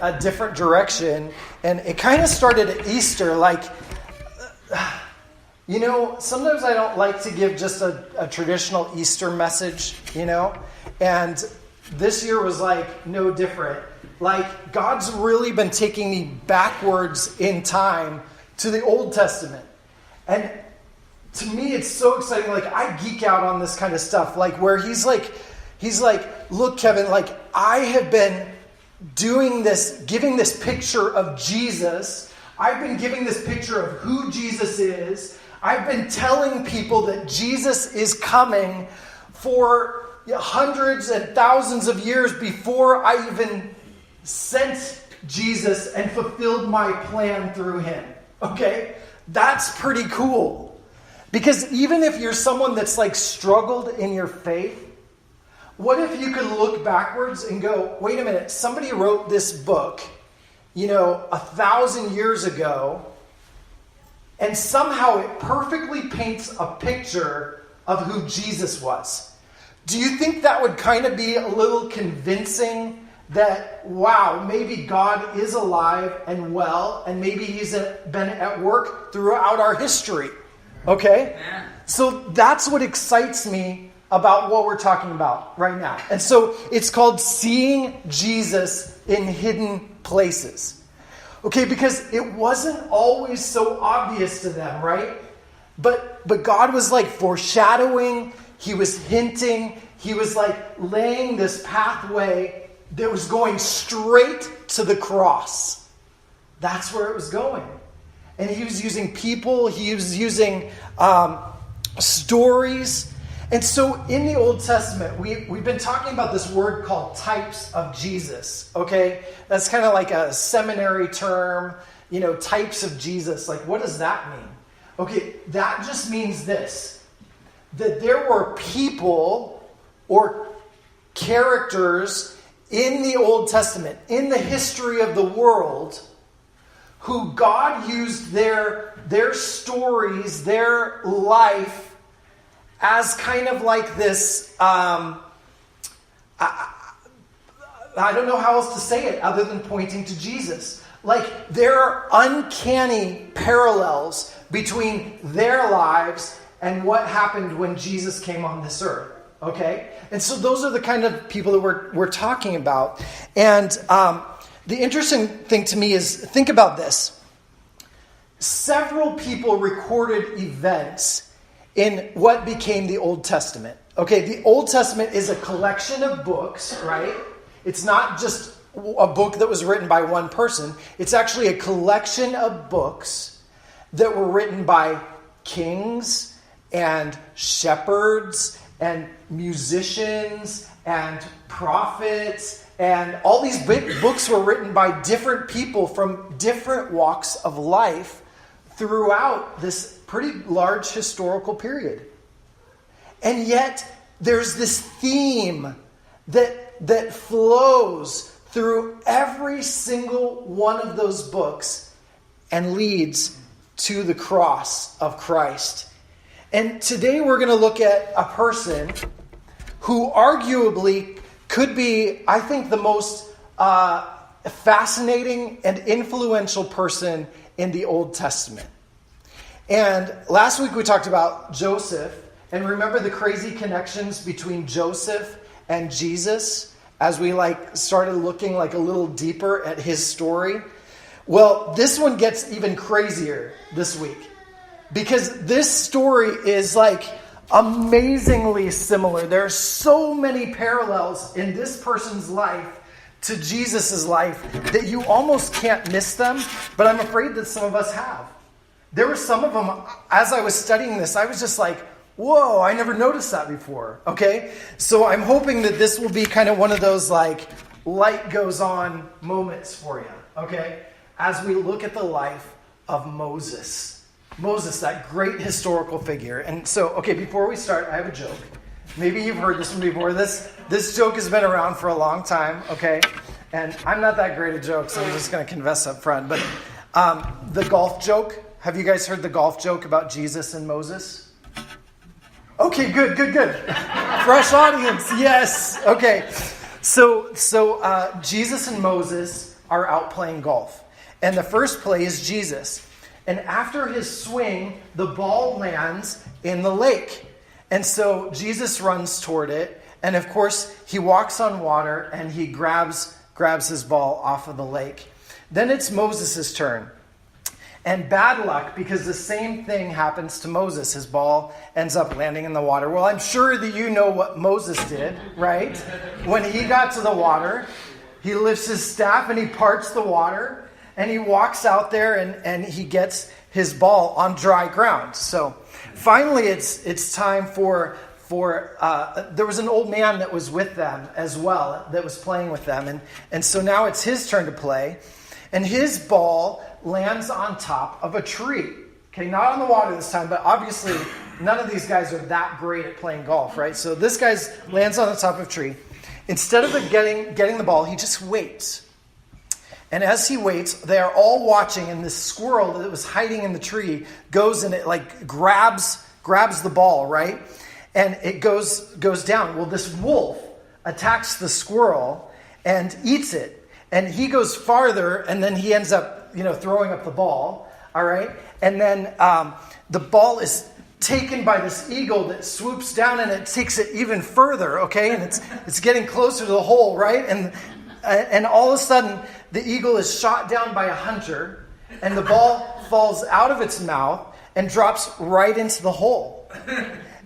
a different direction, and it kind of started at Easter. Like, sometimes I don't like to give just a traditional Easter message, and this year was like no different. Like, God's really been taking me backwards in time to the Old Testament. And to me, it's so exciting. Like, I geek out on this kind of stuff. Like, where he's like, look, Kevin, like, I have been doing this, giving this picture of Jesus. I've been giving this picture of who Jesus is. I've been telling people that Jesus is coming for hundreds and thousands of years before I even sent Jesus and fulfilled my plan through him. Okay? That's pretty cool. Because even if you're someone that's like struggled in your faith, what if you could look backwards and go, wait a minute, somebody wrote this book, 1,000 years ago, and somehow it perfectly paints a picture of who Jesus was. Do you think that would kind of be a little convincing that, wow, maybe God is alive and well, and maybe he's been at work throughout our history? Okay? So that's what excites me about what we're talking about right now. And so it's called Seeing Jesus in Hidden Places. Okay, because it wasn't always so obvious to them, right? But God was like foreshadowing, he was hinting, he was like laying this pathway that was going straight to the cross. That's where it was going. And he was using people, he was using stories. And so in the Old Testament, we've been talking about this word called types of Jesus, okay? That's kind of like a seminary term, types of Jesus. Like, what does that mean? Okay, that just means this, that there were people or characters in the Old Testament, in the history of the world, who God used their stories, their life, as kind of like this, I don't know how else to say it other than pointing to Jesus. Like, there are uncanny parallels between their lives and what happened when Jesus came on this earth. Okay? And so those are the kind of people that we're talking about. And the interesting thing to me is, think about this. Several people recorded events in what became the Old Testament. Okay, the Old Testament is a collection of books, right? It's not just a book that was written by one person. It's actually a collection of books that were written by kings and shepherds and musicians and prophets. And all these big books were written by different people from different walks of life throughout this pretty large historical period. And yet, there's this theme that flows through every single one of those books and leads to the cross of Christ. And today we're going to look at a person who arguably could be, I think, the most fascinating and influential person in the Old Testament. And last week we talked about Joseph, and remember the crazy connections between Joseph and Jesus as we started looking a little deeper at his story. Well, this one gets even crazier this week, because this story is amazingly similar. There are so many parallels in this person's life to Jesus' life that you almost can't miss them, but I'm afraid that some of us have. There were some of them, as I was studying this, I was just like, whoa, I never noticed that before, okay? So I'm hoping that this will be kind of one of those light goes on moments for you, okay? As we look at the life of Moses. Moses, that great historical figure. And so, okay, before we start, I have a joke. Maybe you've heard this one before. This joke has been around for a long time, okay? And I'm not that great at jokes, so I'm just going to confess up front. But the golf joke. Have you guys heard the golf joke about Jesus and Moses? Okay, good. Fresh audience, yes. Okay. So Jesus and Moses are out playing golf. And the first play is Jesus. And after his swing, the ball lands in the lake. And so Jesus runs toward it. And of course, he walks on water and he grabs his ball off of the lake. Then it's Moses' turn. And bad luck, because the same thing happens to Moses. His ball ends up landing in the water. Well, I'm sure that you know what Moses did, right? When he got to the water, he lifts his staff and he parts the water. And he walks out there and he gets his ball on dry ground. So finally it's time for there was an old man that was with them as well, that was playing with them. And so now it's his turn to play. And his ball lands on top of a tree. Okay, not on the water this time, but obviously none of these guys are that great at playing golf, right? So this guy lands on the top of a tree. Instead of getting the ball, he just waits. And as he waits, they are all watching, and this squirrel that was hiding in the tree goes and it like grabs the ball, right? And it goes down. Well, this wolf attacks the squirrel and eats it. And he goes farther, and then he ends up, throwing up the ball, all right? And then the ball is taken by this eagle that swoops down, and it takes it even further, okay? And it's getting closer to the hole, right? And all of a sudden, the eagle is shot down by a hunter, and the ball falls out of its mouth and drops right into the hole.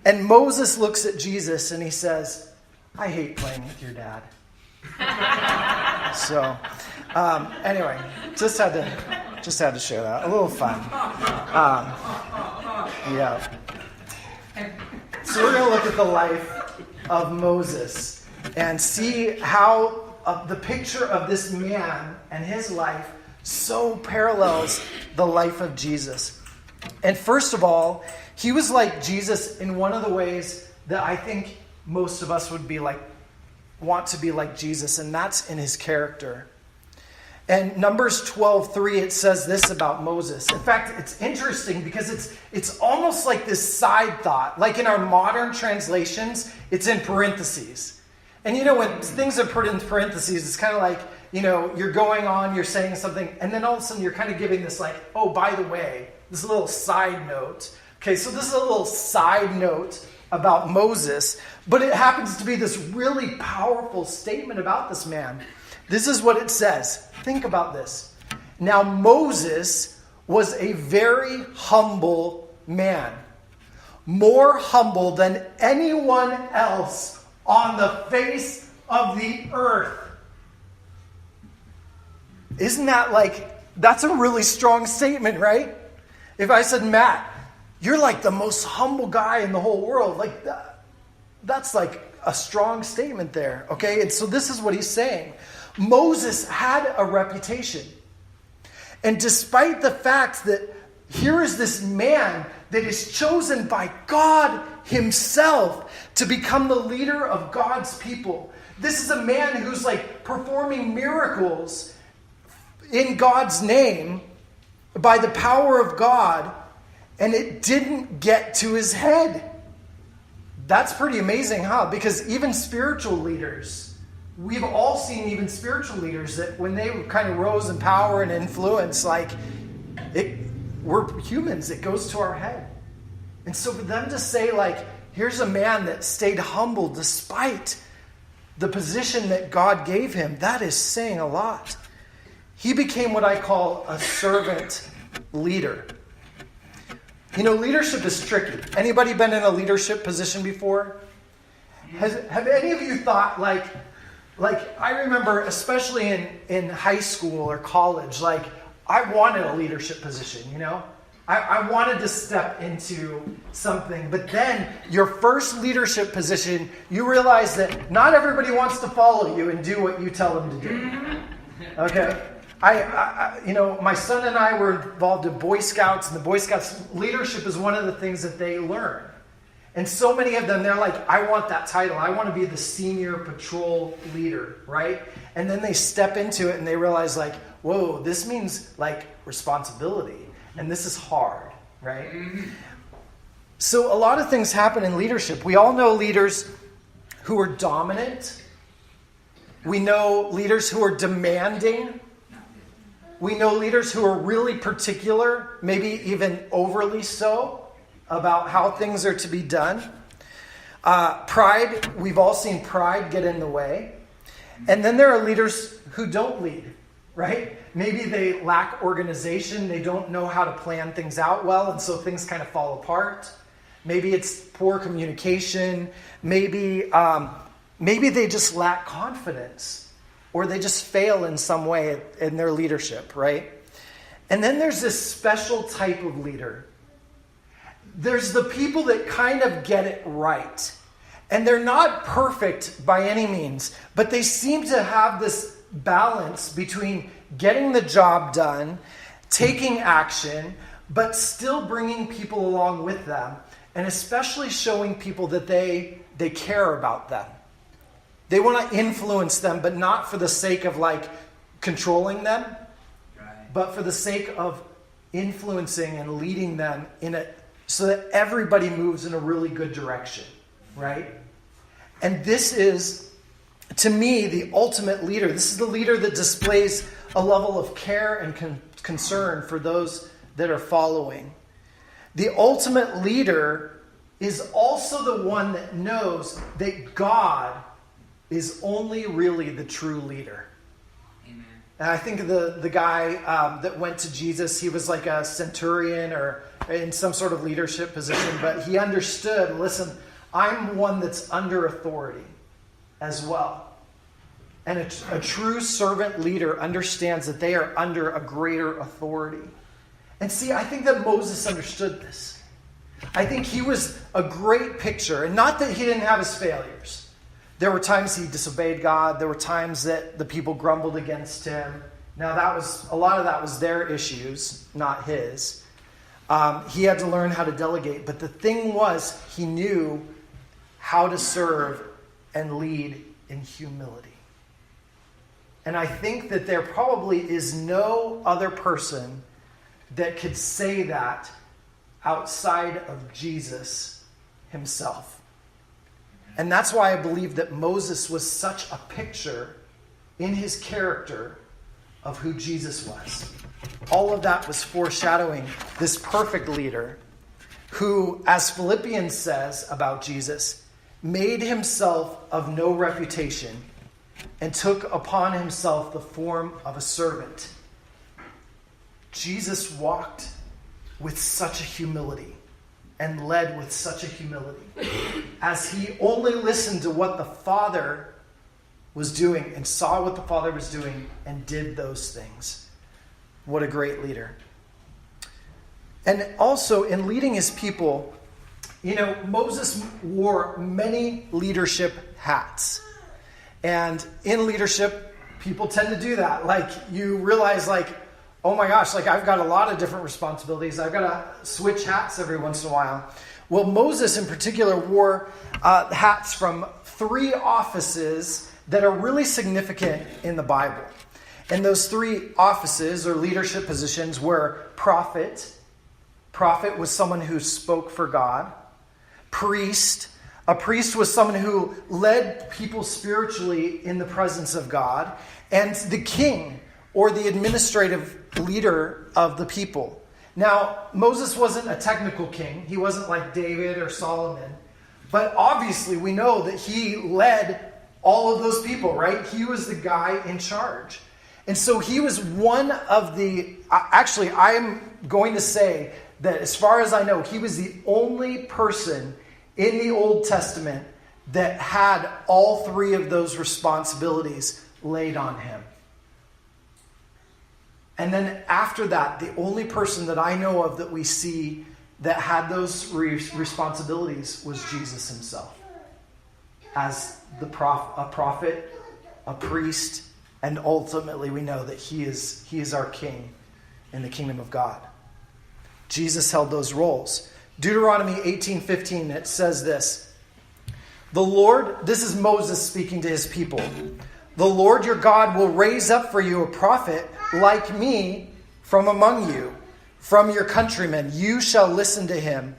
And Moses looks at Jesus, and he says, "I hate playing with your dad." So, anyway, just had to share that. A little fun. Yeah. So we're going to look at the life of Moses and see how the picture of this man and his life so parallels the life of Jesus. And first of all, he was like Jesus in one of the ways that I think most of us would want to be like Jesus, and that's in his character. And Numbers 12:3, it says this about Moses. In fact, it's interesting because it's almost like this side thought. Like in our modern translations, it's in parentheses. And when things are put in parentheses, it's kind of like, you're going on, you're saying something, and then all of a sudden you're kind of giving this oh, by the way, this little side note. Okay, so this is a little side note about Moses, but it happens to be this really powerful statement about this man. This is what it says. Think about this. Now Moses was a very humble man, more humble than anyone else on the face of the earth. Isn't that that's a really strong statement, right? If I said, Matt, you're like the most humble guy in the whole world, that's like a strong statement there, okay? And so this is what he's saying. Moses had a reputation. And despite the fact that here is this man that is chosen by God himself to become the leader of God's people. This is a man who's performing miracles in God's name by the power of God, and it didn't get to his head. That's pretty amazing, huh? Because even spiritual leaders, we've all seen even spiritual leaders that when they kind of rose in power and influence, we're humans, it goes to our head. And so for them to say, here's a man that stayed humble despite the position that God gave him, that is saying a lot. He became what I call a servant leader. Leadership is tricky. Anybody been in a leadership position before? Have any of you thought, I remember, especially in high school or college, I wanted a leadership position, I wanted to step into something. But then your first leadership position, you realize that not everybody wants to follow you and do what you tell them to do. Okay? My son and I were involved in Boy Scouts, and the Boy Scouts leadership is one of the things that they learn. And so many of them, they're I want that title. I want to be the senior patrol leader, right? And then they step into it and they realize whoa, this means responsibility. And this is hard, right? So a lot of things happen in leadership. We all know leaders who are dominant. We know leaders who are demanding. we know leaders who are really particular, maybe even overly so, about how things are to be done. Pride, we've all seen pride get in the way. And then there are leaders who don't lead, right? Maybe they lack organization. They don't know how to plan things out well, and so things kind of fall apart. Maybe it's poor communication. Maybe they just lack confidence, or they just fail in some way in their leadership, right? And then there's this special type of leader. There's the people that kind of get it right. And they're not perfect by any means, but they seem to have this balance between getting the job done, taking action, but still bringing people along with them, and especially showing people that they care about them. They want to influence them, but not for the sake of like controlling them, but for the sake of influencing and leading them so that everybody moves in a really good direction, right? And this is, to me, the ultimate leader. This is the leader that displays a level of care and concern for those that are following. The ultimate leader is also the one that knows that God is only really the true leader. Amen. And I think the guy that went to Jesus, he was like a centurion or in some sort of leadership position, but he understood, listen, I'm one that's under authority as well. And a true servant leader understands that they are under a greater authority. And see, I think that Moses understood this. I think he was a great picture. And not that he didn't have his failures. There were times he disobeyed God. There were times that the people grumbled against him. Now, a lot of that was their issues, not his. He had to learn how to delegate. But the thing was, he knew how to serve and lead in humility. And I think that there probably is no other person that could say that outside of Jesus himself. And that's why I believe that Moses was such a picture in his character of who Jesus was. All of that was foreshadowing this perfect leader who, as Philippians says about Jesus, made himself of no reputation and took upon himself the form of a servant. Jesus walked with such a humility and led with such a humility as he only listened to what the Father was doing and saw what the Father was doing and did those things. What a great leader. And also in leading his people, Moses wore many leadership hats. And in leadership, people tend to do that. Like, you realize, oh my gosh, I've got a lot of different responsibilities. I've got to switch hats every once in a while. Well, Moses in particular wore hats from 3 offices that are really significant in the Bible. And those 3 offices or leadership positions were prophet. Prophet was someone who spoke for God. Priest. A priest was someone who led people spiritually in the presence of God. And the king, or the administrative leader of the people. Now, Moses wasn't a technical king. He wasn't like David or Solomon. But obviously, we know that he led all of those people, right? He was the guy in charge. And so he was one of the... Actually, I am going to say that as far as I know, he was the only person in the Old Testament that had all 3 of those responsibilities laid on him. And then after that, the only person that I know of that we see that had those responsibilities was Jesus himself. As a prophet, a priest, and ultimately we know that he is our king in the kingdom of God. Jesus held those roles. Deuteronomy 18:15, it says this. The Lord, this is Moses speaking to his people. The Lord your God will raise up for you a prophet like me from among you, from your countrymen. You shall listen to him.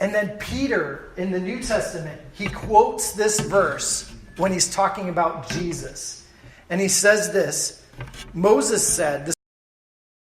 And then Peter, in the New Testament, he quotes this verse when he's talking about Jesus. And he says this, Moses said, this